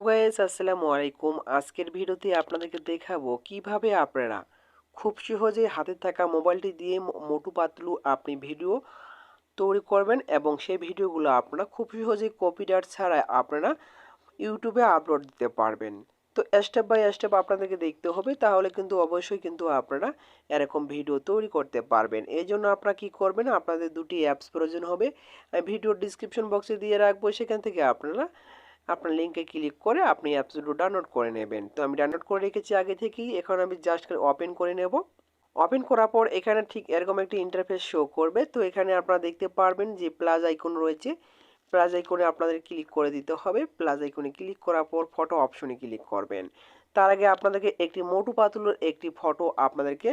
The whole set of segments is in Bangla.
গাইস আসসালামু আলাইকুম। আজকের ভিডিওতে আপনাদেরকে দেখাবো কিভাবে আপনারা খুব সহজে হাতে থাকা মোবাইলটি দিয়ে মোটু পাতলু আপনি ভিডিও তৈরি করবেন এবং সেই ভিডিওগুলো আপনারা খুব সহজে কপিরাইট ছাড়াই আপনারা ইউটিউবে আপলোড দিতে পারবেন। তো স্টেপ বাই স্টেপ আপনাদেরকে দেখতে হবে, তাহলে কিন্তু অবশ্যই কিন্তু আপনারা এরকম ভিডিও তৈরি করতে পারবেন। এই জন্য আপনারা কি করবেন, আপনাদের দুটি অ্যাপস প্রয়োজন হবে। আমি ভিডিওর ডিসক্রিপশন বক্সে দিয়ে রাখবো, সেখান থেকে আপনারা আপনার লিঙ্কে ক্লিক করে আপনি অ্যাপসগুলো ডাউনলোড করে নেবেন। তো আমি ডাউনলোড করে রেখেছি আগে থেকেই, এখন আমি জাস্ট ওপেন করে নেব। ওপেন করার পর এখানে ঠিক এরকম একটি ইন্টারফেস শো করবে। তো এখানে আপনারা দেখতে পারবেন যে প্লাস আইকন রয়েছে, প্লাস আইকনে আপনাদের ক্লিক করে দিতে হবে। প্লাস আইকনে ক্লিক করার পর ফটো অপশনে ক্লিক করবেন। তার আগে আপনাদেরকে একটি মোটু পাতলুর একটি ফটো আপনাদেরকে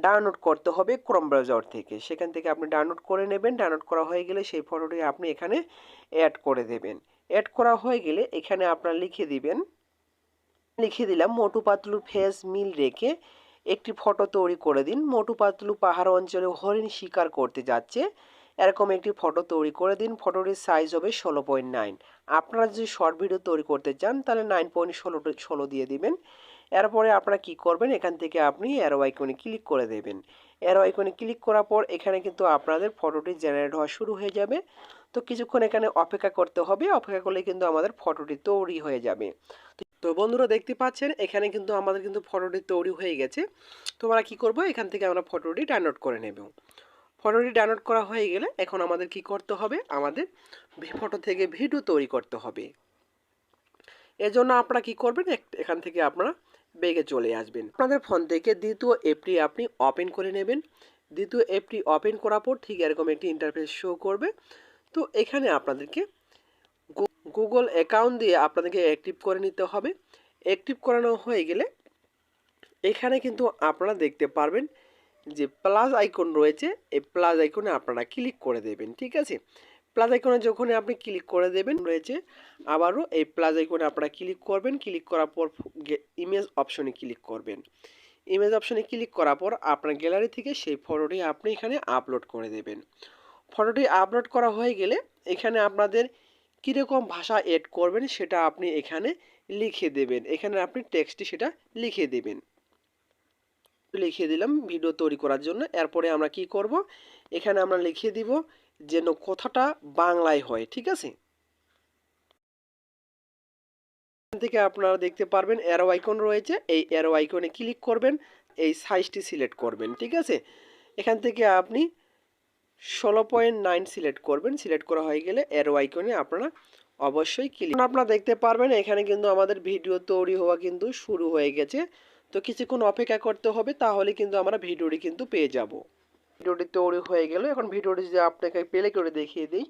ডাউনলোড করতে হবে ক্রোম ব্রাউজার থেকে। সেখান থেকে আপনি ডাউনলোড করে নেবেন। ডাউনলোড করা হয়ে গেলে সেই ফটোটি আপনি এখানে অ্যাড করে দেবেন। অ্যাড করা হয়ে গেলে এখানে আপনারা লিখে দিলাম মোটু পাতলুর ফেস মিল রেখে একটি ফটো তৈরি করে দিন। মোটু পাতলু পাহাড় অঞ্চলে হরিণ শিকার করতে যাচ্ছে, এরকম একটি ফটো তৈরি করে দিন। ফটোটির সাইজ হবে 16.9। আপনারা যদি শর্ট ভিডিও তৈরি করতে চান তাহলে 9.16 দিয়ে দিবেন। এরপরে আপনারা কি করবেন, এখান থেকে আপনি অ্যারো আইকনে ক্লিক করে দেবেন। অ্যারো আইকনে ক্লিক করার পর এখানে কিন্তু আপনাদের ফটোটি জেনারেট হওয়া শুরু হয়ে যাবে। তো কিছুক্ষণ এখানে অপেক্ষা করতে হবে, অপেক্ষা করলে কিন্তু আমাদের ফটোটি তৈরি হয়ে যাবে। তো বন্ধুরা দেখতে পাচ্ছেন এখানে কিন্তু আমাদের ফটোটি তৈরি হয়ে গেছে। তো আমরা কি করব, এখান থেকে আমরা ফটোটি ডাউনলোড করে নেব। ফটোটি ডাউনলোড করা হয়ে গেলে এখন আমাদের কি করতে হবে, আমাদের ফটো থেকে ভিডিও তৈরি করতে হবে। এজন্য আপনারা কি করবেন, এখান থেকে আপনারা বেগে চলে আসবেন। আপনাদের ফোন থেকে দ্বিতীয় অ্যাপটি আপনি ওপেন করে নেবেন। দ্বিতীয় অ্যাপটি ওপেন করার পর ঠিক এরকম একটি ইন্টারফেস শো করবে। তো এখানে আপনাদেরকে গুগল অ্যাকাউন্ট দিয়ে আপনাদেরকে অ্যাক্টিভ করে নিতে হবে। অ্যাক্টিভ করানো হয়ে গেলে এখানে কিন্তু আপনারা দেখতে পারবেন যে প্লাস আইকন রয়েছে, এই প্লাস আইকনে আপনারা ক্লিক করে দেবেন। ঠিক আছে, প্লাস আইকনে যখন আপনি ক্লিক করে দেবেন রয়েছে, আবারও এই প্লাস আইকনে আপনারা ক্লিক করবেন। ক্লিক করার পর ইমেজ অপশনে ক্লিক করবেন। ইমেজ অপশনে ক্লিক করার পর আপনার গ্যালারি থেকে সেই ফটোটি আপনি এখানে আপলোড করে দেবেন। ফটোটি আপলোড করা হয়ে গেলে এখানে আপনাদের কীরকম ভাষা এড করবেন সেটা আপনি এখানে লিখে দেবেন। এখানে আপনি টেক্সটটি সেটা লিখে দেবেন। লিখে দিলাম ভিডিও তৈরি করার জন্য। এরপরে আমরা কি করব, এখানে আমরা লিখে দিব যেন কথাটা বাংলায় হয়। ঠিক আছে, এখান থেকে আপনারা দেখতে পারবেন অ্যারো আইকন রয়েছে, এই অ্যারো আইকনে ক্লিক করবেন, এই সাইজটি সিলেক্ট করবেন। ঠিক আছে, এখান থেকে আপনি 16.9 সিলেক্ট করবেন। সিলেক্ট করা হয়ে গেলে অ্যারো আইকনে আপনারা অবশ্যই ক্লিক। আপনারা দেখতে পারবেন এখানে কিন্তু আমাদের ভিডিও তৈরি হওয়া কিন্তু শুরু হয়ে গেছে। তো কিছুক্ষণ অপেক্ষা করতে হবে, তাহলে কিন্তু আমরা ভিডিওটি কিন্তু পেয়ে যাব। ভিডিওটি তৈরি হয়ে গেল। এখন ভিডিওটি যদি আপনাকে প্লে করে দেখিয়ে দিই,